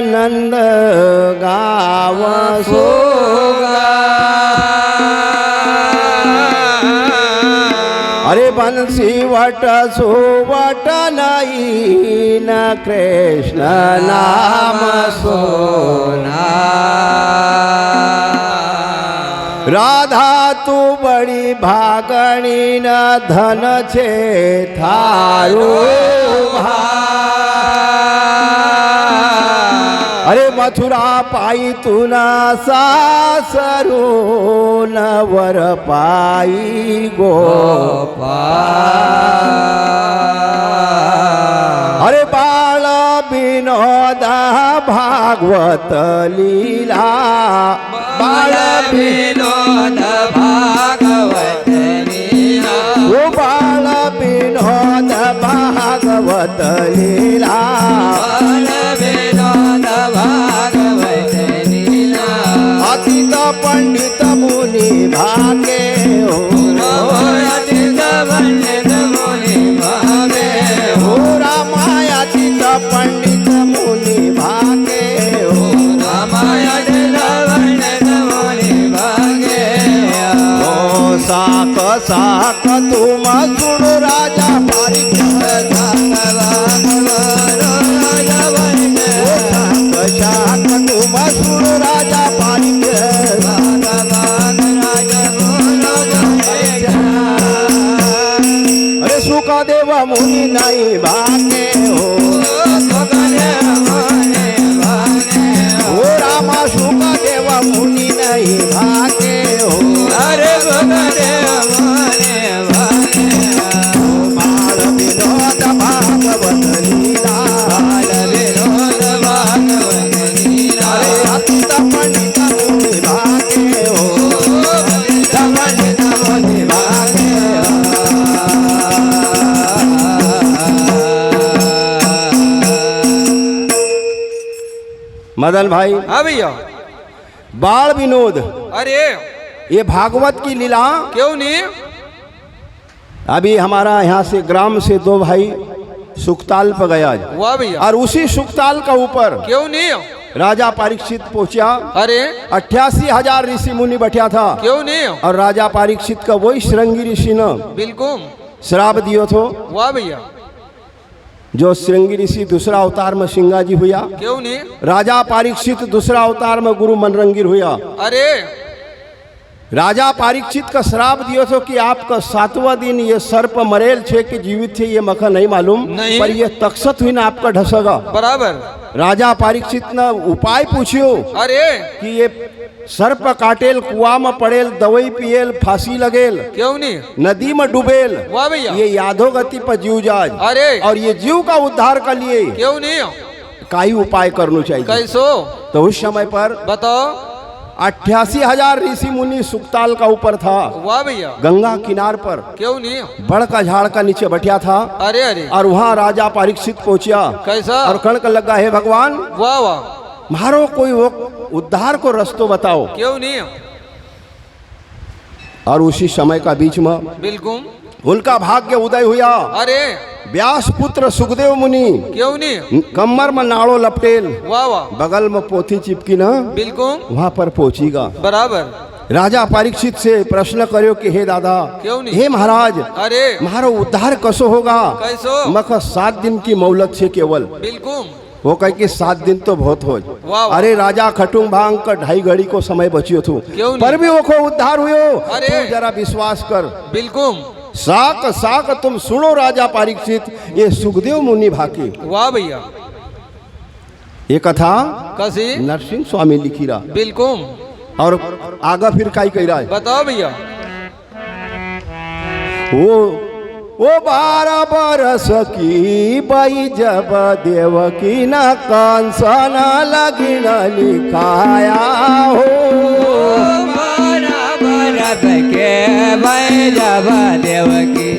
नंद गाव सोगा। अरे बंसी वट सुवट नाही न कृष्ण नाम सोना। राधा तू बड़ी भागणी न धन छे थारो अरे मथुरा पाई तू ना सासरू न वर पाई गोपाल। अरे बाळ विनोदा भागवत लीला बाळ विनोद भागवत लीला ओ बाळ विनोद भागवत लीला बाल विनोद भागवत लीला। अतीत पंडित मुनि भागे हो अतीत पंडित मुनि भागे हो रामायतीत पंडित मुनि भागे हो रामायतीत पंडित मुनि भागे हो। साक साक तुम सुन राजा पारिक शाक तुम सुन राजा पारिक। अरे सुखदेव मुनि नहीं भागे हो ओ रामा सुखदेव मुनि नहीं भागे हो। अरे सुखदेव मुनि भागे बाल विनोद भागवत लीला बाल विनोद भागवत लीला। अरे अतीत पंडित मुनि भागे हो अतीत पंडित मुनि भागे मदन भाई। हाँ भैया। बाल विनोद अरे ये भागवत की लीला। क्यों नहीं? अभी हमारा यहाँ से ग्राम से दो भाई सुखताल पर गया वाह भैया। और उसी सुखताल का ऊपर क्यों नहीं? राजा परीक्षित पहुंचा। अरे 88,000 ऋषि मुनि बैठा था क्यों नहीं? और राजा परीक्षित का वही श्रृंगी ऋषि ने बिल्कुल श्राप दियो थो। वाह भैया। जो श्रृंगी ऋषि दूसरा अवतार में सिंगा जी हुआ। क्यों नहीं? राजा परीक्षित दूसरा अवतार में गुरु मनरंगीर हुआ। अरे राजा परीक्षित का श्राप दियो तो कि आपका 7वां दिन ये सर्प मरेल छे कि जीवित थे ये मखा नहीं मालूम नहीं। पर ये तक्षत हुई ना आपका ढसेगा। बराबर। राजा परीक्षित ने उपाय पूछियो अरे कि ये सर्प काटेल कुआ में पड़ेल दवाई पिएल फांसी लगेल क्यों नहीं? नदी में डूबेल वाह भैया। ये यादो गति पर जीव जाज। अरे और ये जीव का उद्धार के लिए क्यों नहीं? काई उपाय करना चाहिए। कैसो? तो उस समय पर बताओ। 88,000 ऋषि मुनि सुखताल का ऊपर था वाह भैया। गंगा किनार पर क्यों नहीं? बड़ का झाड़ का नीचे बैठा था। अरे अरे और वहाँ राजा परीक्षित पहुंचा कैसा? और कणक लगा है भगवान वाह वाह। मारो कोई वो उद्धार को रस्तो बताओ। क्यों नहीं? और उसी समय का बीच में बिल्कुल उनका भाग्य उदय हुआ। अरे व्यास पुत्र सुखदेव मुनि क्यों नहीं? कमर में नाड़ो लपटेल वाह वाह। बगल में पोथी चिपकी ना बिल्कुल वहां पर पहुंचीगा। बराबर। राजा परीक्षित से प्रश्न करो कि हे दादा क्यों नहीं? हे महाराज अरे मारो उद्धार कसो होगा। कैसो? मख 7 दिन की मोहलत से केवल। बिल्कुल वो कह कि 7 दिन तो बहुत हो। वाह। अरे राजा खटुंग भांग का 2.5 घड़ी को समय बचियो थू क्यों नहीं? पर भी वो को उद्धार हुयो। अरे। तू जरा विश्वास कर। बिल्कुल साक साक तुम सुनो राजा परीक्षित ये सुखदेव मुनि भाके। वाह भैया। ये कथा कसी नरसिंह स्वामी लिखी रहा बिल्कुल। और आगा फिर काई कह रहा है। बताओ भैया। वो 12 बरस की बाई जब देवकी न कंसन लगिन लिखाया हो। 12 बरस के बाई जब देवकी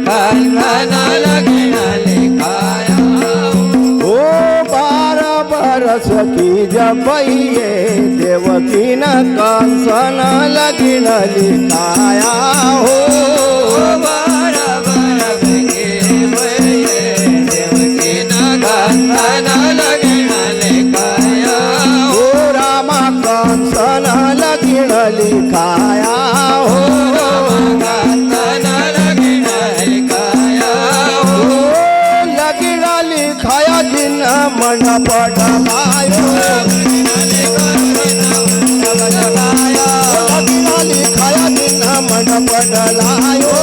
कंसन लगिन लिखाया हो। 12 बरस की जब ये देवकी न कंसन लगिन लिखाया हो। 12 बरस के बाई देवकी न कंसन लगिन लिखाया मंडप डलायो लगिना लिखाया दिन मंडप डलायो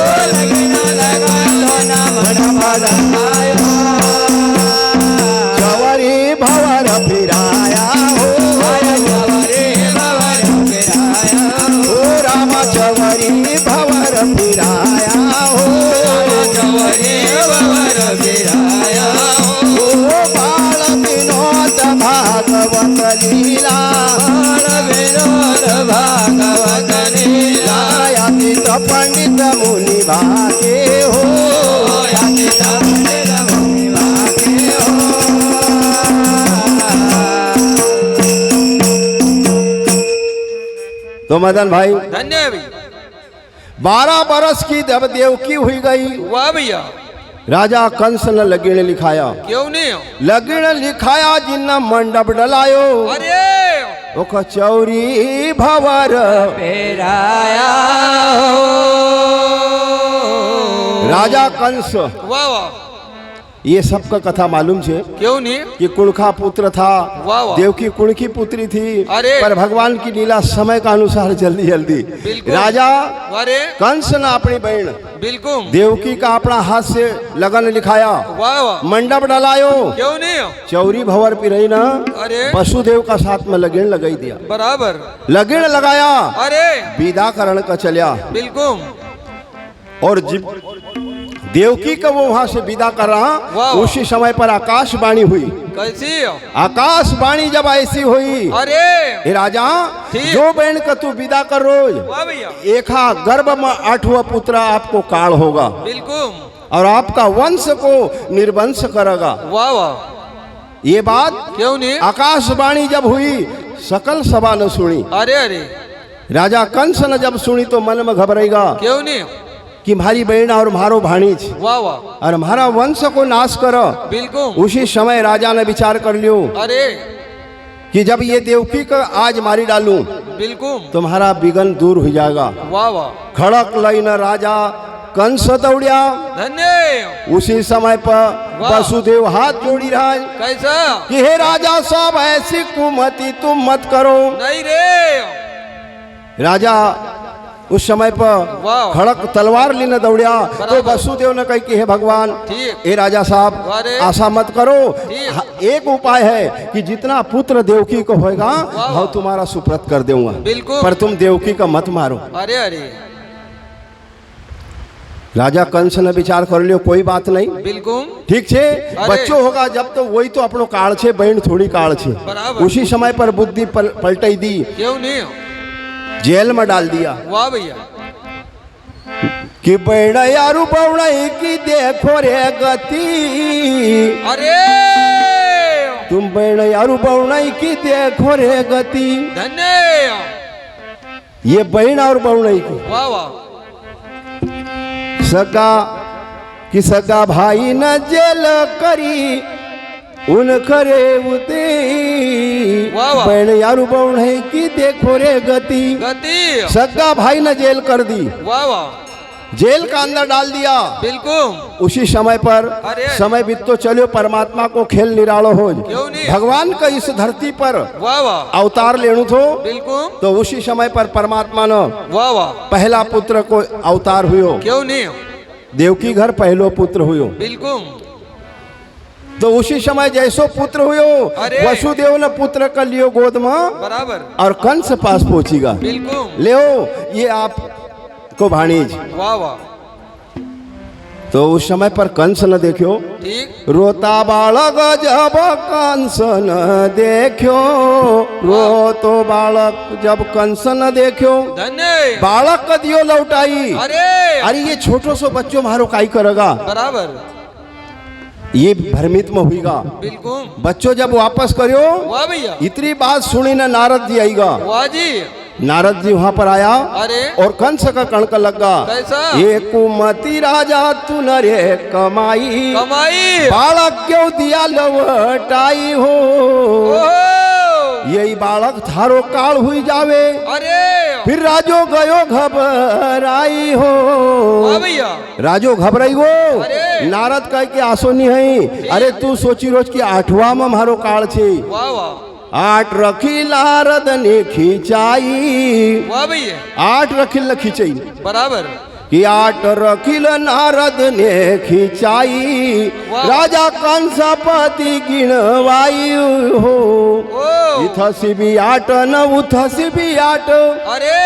चवरी भवर फिराया हो रामा चवरी भवर फिराया हो बाल विनोद भागवत लीला यातीत पंडित मुनि भागे हो तो मदन भाई धन्य है भैया 12 बरस की जब देवकी हुई गई वाह भैया राजा कंस ने लगीण लिखाया क्यों नहीं हो लगीण लिखाया जिन मंडप डलायो अरे ओ कचौरी भवर पेराया राजा कंस वाह वाह ये सबका कथा मालूम छे क्यों नहीं कि कुणखा पुत्र था वाह वाह देवकी कुण की पुत्री थी अरे पर भगवान की लीला समय का अनुसार जल्दी जल्दी बिल्कुल राजा अरे कंस ने अपनी बहन बिल्कुल देवकी का अपना हाथ से लगन लिखाया वाह वाह मंडप डलायो क्यों नहीं हो चौरी भवर पिरई ना अरे वसुदेव का साथ में लगीण लगाई दिया बराबर लगीण लगाया अरे विदा करण का चलिया बिल्कुल और देवकी को वो वहां से विदा कर रहा वाह। उसी समय पर आकाशवाणी हुई कैसी हो आकाशवाणी जब ऐसी हुई अरे हे राजा ठीक। जो बहन का तू विदा कर रोज वाह भैया एका गर्भ में 8वां पुत्र आपको काल होगा बिल्कुल और आपका वंश को निर्वंश करेगा वाह वाह ये बात क्यों नहीं आकाशवाणी जब हुई सकल सभा ने सुनी अरे अरे राजा कंस ने जब सुनी तो मन में घबराएगा क्यों नहीं कि हमारी बहन और मारो भाणीज वाह वाह और हमारा वंश को नाश करो बिल्कुल उसी समय राजा ने विचार कर लियो अरे कि जब ये देवकी को आज मारी डालूं बिल्कुल तुम्हारा विघन दूर हो जाएगा वाह वाह खड़क लईन राजा कंस दौड़िया धन्य उसी समय पर वाह। वसुदेव हाथ जोड़ी रहा कैसा कि हे राजा सब ऐसी कुमति तुम मत करो नहीं रे राजा उस समय पर वाह। खड़क तलवार लेने दौड़िया तो बराबर। वसुदेव ने कही कि हे भगवान ठीक ए राजा साहब अरे। आशा मत करो ठीक। एक उपाय है कि जितना पुत्र देवकी को होएगा वाह। वो तुम्हारा सुप्रत कर दूंगा बिल्कुल पर तुम देवकी का मत मारो अरे अरे राजा कंस ने विचार कर लियो कोई बात नहीं बिल्कुल ठीक छे बच्चों होगा जब तो वही तो अपनो काल छे बहन थोड़ी काल छे बराबर। उसी समय पर बुद्धि पलटाई दी क्यों नहीं जेल में डाल दिया वाह भैया कि यारू बउड़ई की देखो रे गति अरे तुम यारू बउड़ई की देखो रे गति धन्य ये बहन और बउड़ई की वाह वाह सगा कि सगा भाई न जेल करी उन करे उते वाह वाह। बहन यारू बउड़ई की देखो रे गति गति सगा भाई ने जेल कर दी वाह वाह जेल का अंदर डाल दिया बिल्कुल उसी समय पर अरे। समय बीत तो चलो परमात्मा को खेल निरालो हो क्यों नहीं भगवान का इस धरती पर वाह वाह अवतार लेनु थो बिल्कुल तो उसी समय पर परमात्मा ने वाह वाह पहला पुत्र को अवतार हुयो क्यों नहीं देवकी घर पहलो पुत्र हुयो बिल्कुल तो उसी समय जैसो पुत्र हुयो अरे। वसुदेव ने पुत्र का लियो गोद में बराबर और कंस पास पहुंचेगा बिल्कुल ले ये आप को भाणीज वाह वाह तो उस समय पर कंस न देखो ठीक रोता बालक जब कंस न देखो रोतो बालक जब कंस न देखो धन्य बालक का दियो लौटाई अरे अरे ये छोटो सो बच्चों मारो काई करेगा बराबर ये भ्रमित में हुईगा बिल्कुल बच्चों जब वापस करो वाह भैया इतनी बात सुनी ना नारद जी आएगा वाह जी नारद जी वहां पर आया अरे और कंस का कणक लगा कैसा ये कुमति राजा तू न रे कमाई कमाई बालक क्यों दिया लवटाई हो ओहो यही बालक थारो काल हुई जावे अरे फिर राजो गयो घबराई हो। वाह भैया। राजो घबराई हो। अरे। नारद कह के आसो नहीं है। अरे तू सोची रोज की 8वां में मारो काल छे। वाह वाह। 8 रखी नारद ने खिंचाई। वाह भैया। 8 रखिल न खिंचाई बराबर। कि 8 रखिल नारद ने खिंचाई। वाह। राजा कंसपति गिणवाई हो। ओ। इथसी भी 8 न उथसी भी 8। अरे।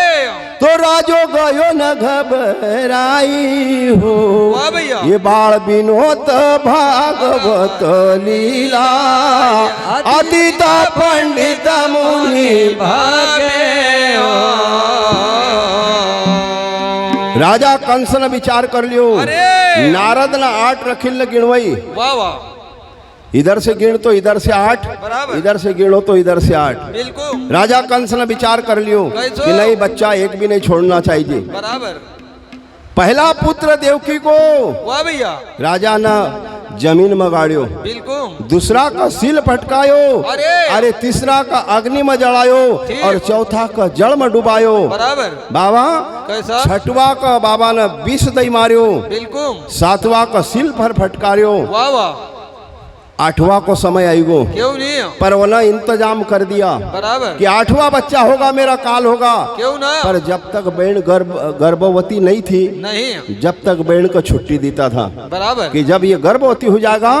तो राजो गयो न घबराई हो। वाह भैया। ये बाल विनोद भागवत लीला। अतीत पंडित मुनि भागे हो। राजा कंस ने विचार कर लियो। अरे। नारद न 8 रखिल न गिणवई। वाह वाह। इधर से गिण तो इधर से 8, बराबर। इधर से गिणो तो इधर से 8। बिल्कुल। राजा कंस ने विचार कर लियो कैसो? कि नहीं बच्चा एक भी नहीं छोड़ना चाहिए। बराबर। पहला पुत्र देवकी को वाह भैया। राजा ने जमीन में गाड़ियो। बिल्कुल। दूसरा का सिल फटकायो। अरे तीसरा का अग्नि में जलायो। ठीक। और चौथा का जल में डुबायो। बराबर। बाबा कैसा? 6वां का बाबा ने विष दई मारियो। बिल्कुल। 7वां का सिल पर फटकारियो। वाह वाह। 8वां को समय आईगो। क्यों नहीं? पर वो ना इंतजाम कर दिया बराबर। कि 8वां बच्चा होगा मेरा काल होगा। क्यों ना? पर जब तक बहन गर्भवती नहीं थी, नहीं। जब तक बहन को छुट्टी देता था बराबर। कि जब ये गर्भवती हो जाएगा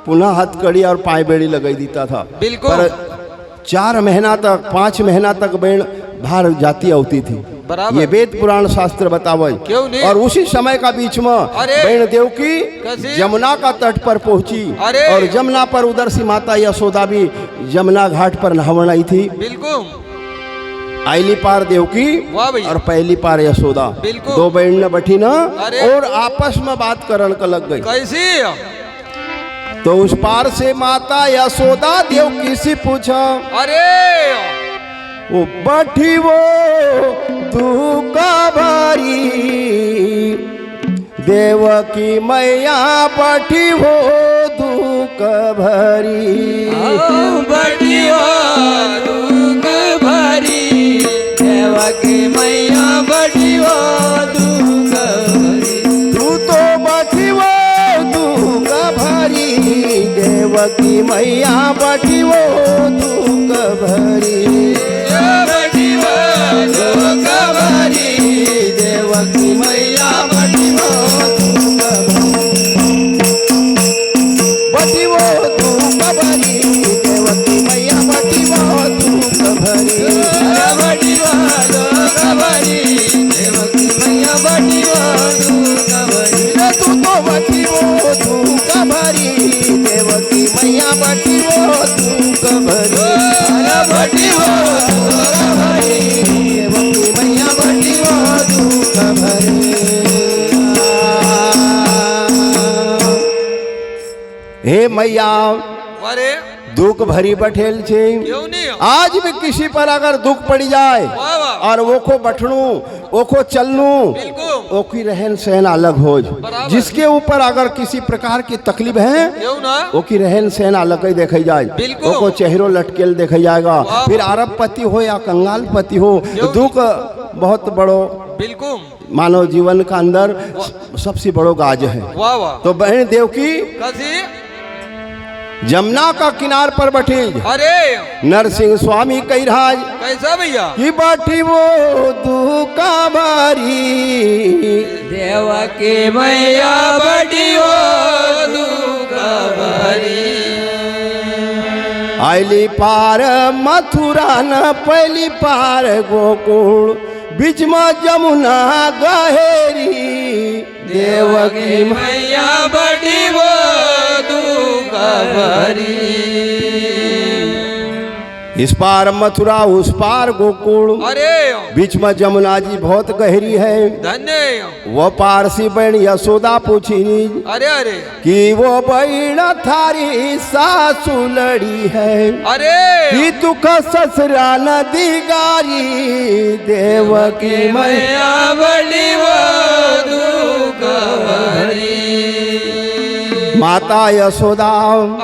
पुनः हथकड़ी और पाय बेड़ी लगाई देता था। बिल्कुल। पर 4 महीना तक 5 महीना तक बहन बाहर जाती होती थी। बराबर। ये वेद पुराण शास्त्र बतावे। क्यों नहीं? और उसी समय का बीच में अरे। बहन देवकी कैसी? जमुना का तट पर पहुंची। अरे। और जमुना पर उधर से माता यशोदा भी जमुना घाट पर नहावन आई थी। बिल्कुल। आइली पार देवकी वाह भैया। और पहली पार यशोदा। बिल्कुल। 2 बहन ने बैठी ना अरे। और आपस में बात करन का लग गई। कैसी? तो उस पार से माता यशोदा देवकी से पूछा। अरे। वो बैठी वो तू का भारी। देवकी मैया बैठी हो दुख भरी। बड़ी दुख भरी। देवकी मैया बड़ी दुख भरी। तू तो बैठी वो दुख भरी। देवकी मैया बैठी वो दुख भरी। देवकी मैया बैठी वो दुख भरी। देवकी मैया बैठी वो दुख भरी। देवकी मैया बड़ी दुख भरी। तू तो बैठी वो दुख भरी। देवकी मैया बैठी वो दुख भरी। बड़ी दुख भरी। देवकी मैया बैठी वो दुख भरी। हे मैया अरे। दुख भरी बैठेल छे। क्यों नहीं? आज भी किसी पर अगर दुख पड़ी जाए वाह वाह। और वो को बैठनू वो को चलनू बिल्कुल। वो की रहन सहन अलग हो। बराबर। जिसके ऊपर अगर किसी प्रकार की तकलीफ है क्यों ना? वो की रहन सहन अलग ही देखी जाए। बिल्कुल। वो को चेहरों लटकेल देखा जाएगा। वाह। फिर अरब पति हो या कंगाल पति हो क्यों? दुख बहुत बड़ो बिल्कुल। मानव जीवन का अंदर सबसे बड़ो गाज है। वाह वाह। तो बहन देवकी कैसी? जमुना का किनार पर बैठी अरे। नरसिंह स्वामी कैराज कैसा भैया? की बैठी वो दुका बारी। देवकी मैया बड़ी दुख भरी। आइली पार मथुरा न पहली पार गोकुल बीच में जमुना गहेरी। देवकी मैया बड़ी दुख भरी। इस पार मथुरा उस पार गोकुल अरे। बीच में जमुना जी बहुत गहरी है। धन्य। वो पार सी बहन यशोदा पूछी अरे अरे। कि वो बहन थारी सासू लड़ी है। अरे। कि दुख ससुरा नदी गारी। देवकी मैया मैया बड़ी दुख भरी। माता यशोदा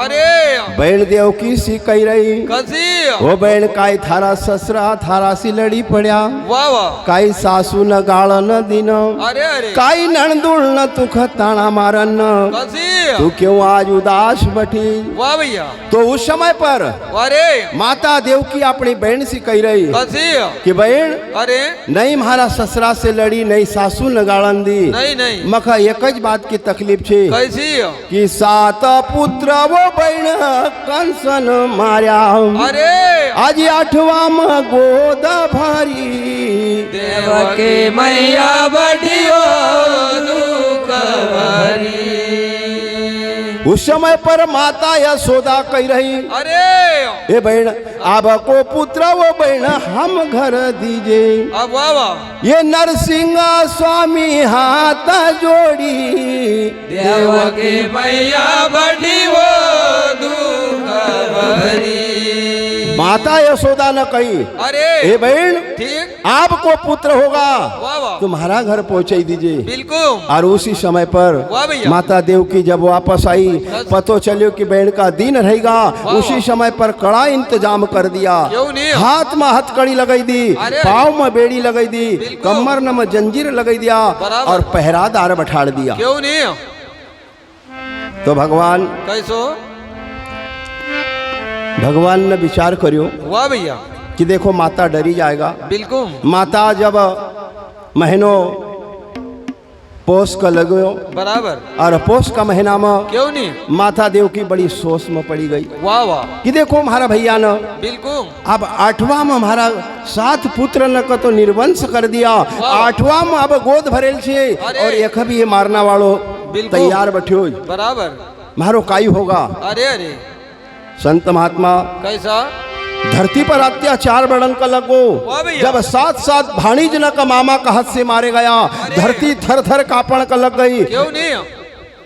अरे। बहन देवकी सी कही रही, कशी हो बहन काय थारा ससरा थारासी लड़ी पड्या, वा वा काही सासू न गाळ न दिन, अरे अरे काही नणदुळ न तुख ताना मारन, कशी तू क्यों आज उदास बैठी। वाह भैया तो उस समय पर अरे माता देवकी अपनी बहन से कही रही कशी कि बहन अरे नहीं मारा ससरा से लड़ी, नहीं सासू न गाळन दी, नहीं नहीं मखा एक ज बात की तकलीफ छे कैसी कि 7 पुत्र वो बहन कंसन मार्या, अरे आज 8वां में गोद भारी, देवकी मैया बड़ी हो दुख भरी। उस समय पर माता यशोदा कही रही, अरे ए बहन अब को पुत्र वो बहन हम घर दीजिए। अब वाह वाह ये नरसिंह स्वामी हाथ जोड़ी, देवकी मैया बड़ी हो दुख भरी। माता यशोदा ने कही, अरे ए बहन ठीक आपको पुत्र होगा वाह वाह तुम्हारा घर पहुंचा दीजिए। बिल्कुल और उसी समय पर वाह भैया। माता देवकी जब वापस आई, पतो चलियो कि बहन का दिन रहेगा, उसी समय पर कड़ा इंतजाम कर दिया, क्यों नहीं? हाथ में हथकड़ी लगाई दी, अरे पाँव में बेड़ी लगाई दी, बिल्कुल। कमर में जंजीर लगाई दिया बराबर। और पहरादार बैठाड़ दिया। क्यों नहीं तो भगवान ने विचार करियो वाह भैया कि देखो माता डरी जाएगा। बिल्कुल माता जब महीनों पोष का लगो बराबर और पोष का महीना में क्यों नहीं माता देव की बड़ी सोच में पड़ी गई वाह वाह कि देखो हमारा भैया न बिल्कुल अब 8वां में हमारा 7 पुत्र न का तो निर्वंश कर दिया, 8वां में अब गोद भरेल छे अरे। और एक भी ये मारना वालो बिल्कुल। तैयार बैठो बराबर मारो काई होगा। अरे अरे संत महात्मा कैसा धरती पर अत्याचार बढ़न का लगो, वाह भैया। जब 7 भाणीज न का मामा का हाथ से मारे गया, धरती थर थर कापण का लग गई। क्यों नहीं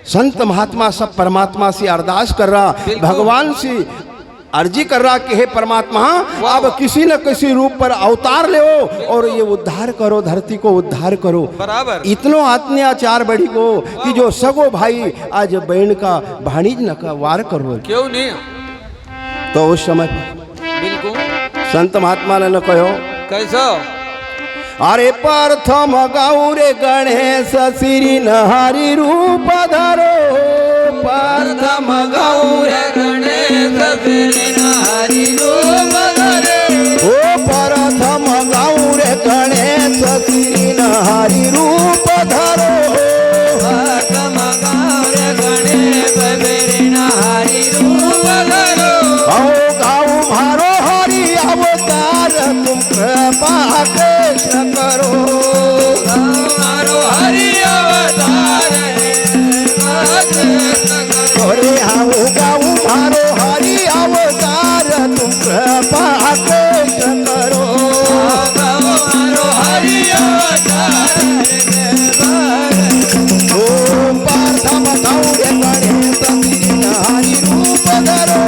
संत महात्मा सब परमात्मा से अरदास कर रहा, बिल्कुल। भगवान से अर्जी कर रहा कि हे परमात्मा अब किसी न किसी रूप पर अवतार ले और ये उद्धार करो, धरती को उद्धार करो। बराबर इतनो अत्याचार बढ़ी गो कि जो सगो भाई आज बहन का भाणीज न का वार करो। क्यों नहीं तो उस समय बिल्कुल संत महात्मा ने कहो, कैसा अरे प्रथम गौरे गणेश श्री नहरि रूप धरो, प्रथम गौरे गणेश हरि रूप धरे। ओ प्रथम गौरे गणेश श्री नहरि रूप धरो, प्रथम गौर गणेश हरि रूप धरो। आओ गाऊ मारो हरि अवतार तुम कृपा कृष्ण करो, हमारो हरि अवतार अरे आओ गाऊ मारो हरि अवतार तुम कृपा कृष्ण करो। हमारो हरि अवतार ओम प्रथम गौरे गणेश श्री नहरि रूप धरो,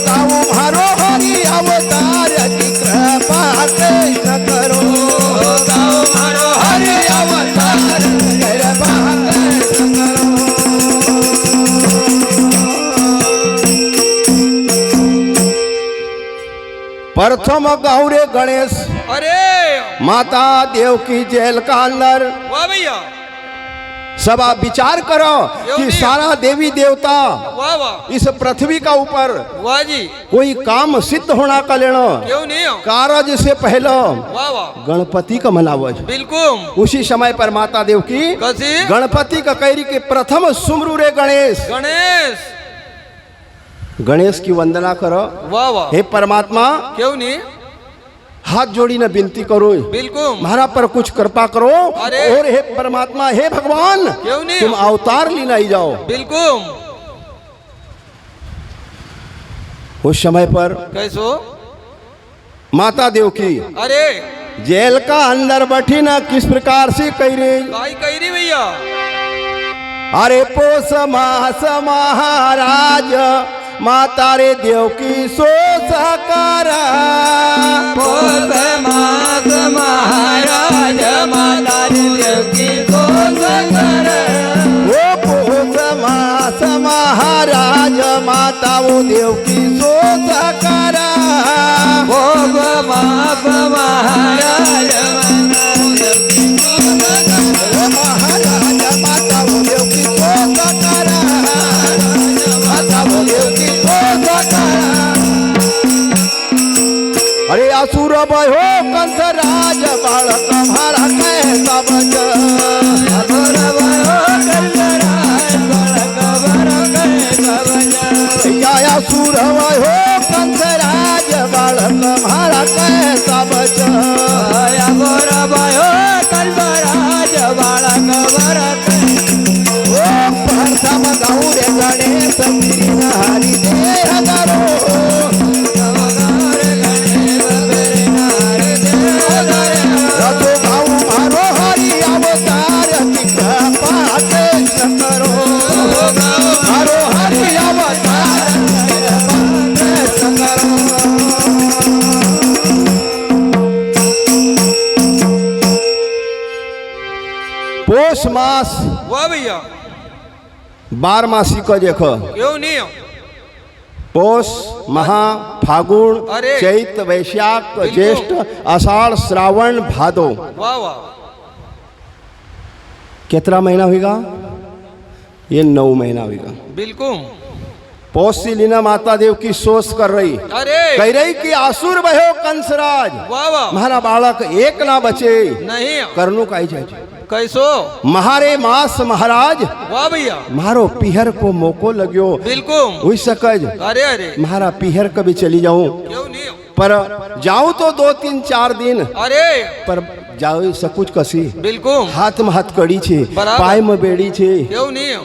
गाऊ मारो हरि अवतार की कृपा कृष्ण करो, हमारो हरि अवतार कृपा कृष्ण करो। प्रथम गौरे गणेश अरे माता देव की जेल का अंदर वाह भैया सब आप विचार करो कि सारा देवी देवता वाह वाह इस पृथ्वी का ऊपर वाह जी कोई काम सिद्ध होना का लेना क्यों नहीं कारज से पहले वाह वाह गणपति का मनावज। बिल्कुल उसी समय पर माता देव की कसी गणपति का कैरी के प्रथम सुमरू रे गणेश, गणेश गणेश की वंदना करो। वाह वाह हे परमात्मा क्यों नहीं हाथ जोड़ी न विनती करो, बिल्कुल महारा पर कुछ कृपा करो। अरे। और हे परमात्मा हे भगवान क्यों नहीं तुम अवतार ली नहीं जाओ। बिल्कुल उस समय पर कैसो माता देव की अरे जेल का अंदर बैठी न किस प्रकार से कह रही, काई कही रही भैया अरे पोस मास महाराज माता रे देव की सो सकारा, पोस मास महाराज माता रे देव की सो वो पोष मास महाराज माता वो देव की सोच करा महाराज माता वो देव की सोच करा माता वो देव की सोच करा अरे असुर भयो कंस राज बालक हमारा कैसा बच असुर भयो कंस राज बालक हमारा कैसा बच गौरे गणेश हरि देह करो रतो भाऊ मारो हरि अवतार कृपा करो मारो हरि अवतार करो पोष मास वाह भैया 12 को देखो क्यों नहीं पोष महा फागुन अरे। चैत वैशाख बिल्कुल। ज्येष्ठ आषाढ़ श्रावण भादो वाह वाह कितना महीना होगा ये 9 महीना होगा बिल्कुल पोष से लीना माता देव की सोच कर रही अरे कह रही कि असुर भयो कंसराज वाह वाह महारा बालक एक ना बचे नहीं करनु काई जाए कैसो महारे मास महाराज वाह भैया मारो पिहर को मोको लग्यो बिल्कुल हुई सकज अरे अरे महारा पिहर कभी चली जाऊं क्यों नहीं पर जाऊं तो 2-3-4 दिन अरे पर जाओ सकुच कसी बिल्कुल हाथ में हथकड़ी छे बराबर। पाय में बेड़ी छे क्यों नहीं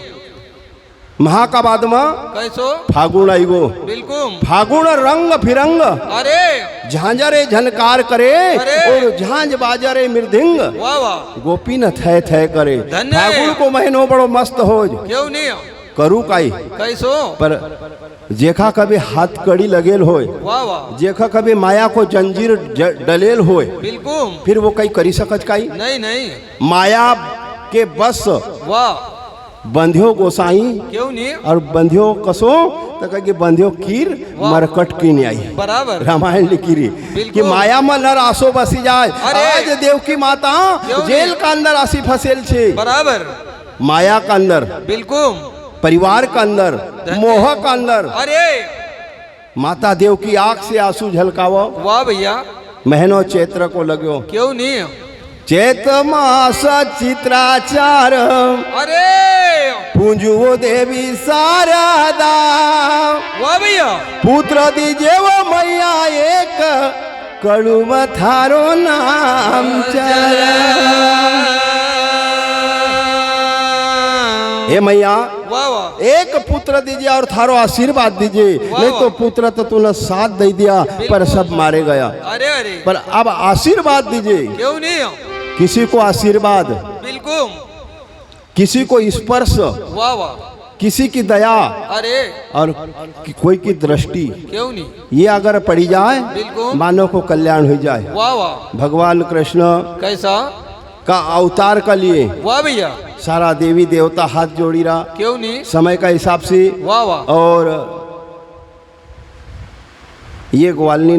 महा का बाद में कैसो फागुन आईगो बिल्कुल फागुन रंग फिरंग अरे झांझरे झनकार करे अरे। और झांझ बाजरे मृदंग वाह वाह गोपी न थे करे धन्य। फागुन को महीनो बड़ो मस्त हो क्यों नहीं करू काई कैसो पर जेखा कभी हाथ कड़ी लगेल होय वाह वाह जेखा कभी माया को जंजीर डलेल होय बिल्कुल फिर वो कई करी सकत काई नहीं नहीं माया के बस वाह बंध्यो गोसाई क्यों नहीं और बंध्यो कसो तो कहे बंध्यो कीर वाह। मरकट की नहीं आई बराबर रामायण लिखी रही बिल्कुल। कि माया में नर आसो बसी जाए अरे। आज देव की माता क्यों जेल नहीं? का अंदर आसी फसेल छे बराबर माया का अंदर बिल्कुल परिवार का अंदर मोह का अंदर अरे माता देव की आंख से आंसू झलकावो वाह भैया महीनो चैत्र को लगो क्यों नहीं चैत मास चित्राचार अरे पूंजुओ देवी शारदा वाह भैया पुत्र दीजे वो मैया एक कड़ुम थारो नाम चला हे मैया वाह वाह एक पुत्र दीजिए और थारो आशीर्वाद दीजिए वाह, नहीं तो पुत्र तो तूने साथ दे दिया पर सब मारे गया अरे अरे पर अब आशीर्वाद दीजिए क्यों नहीं किसी को आशीर्वाद बिल्कुल किसी को स्पर्श वाह वाह किसी की दया अरे और कोई की दृष्टि क्यों नहीं ये अगर पड़ी जाए बिल्कुल। मानव को कल्याण हो जाए वाह वाह भगवान कृष्ण कैसा का अवतार का लिए वाह भैया सारा देवी देवता हाथ जोड़ी रहा क्यों नहीं समय का हिसाब से वाह वाह और ये ग्वालनी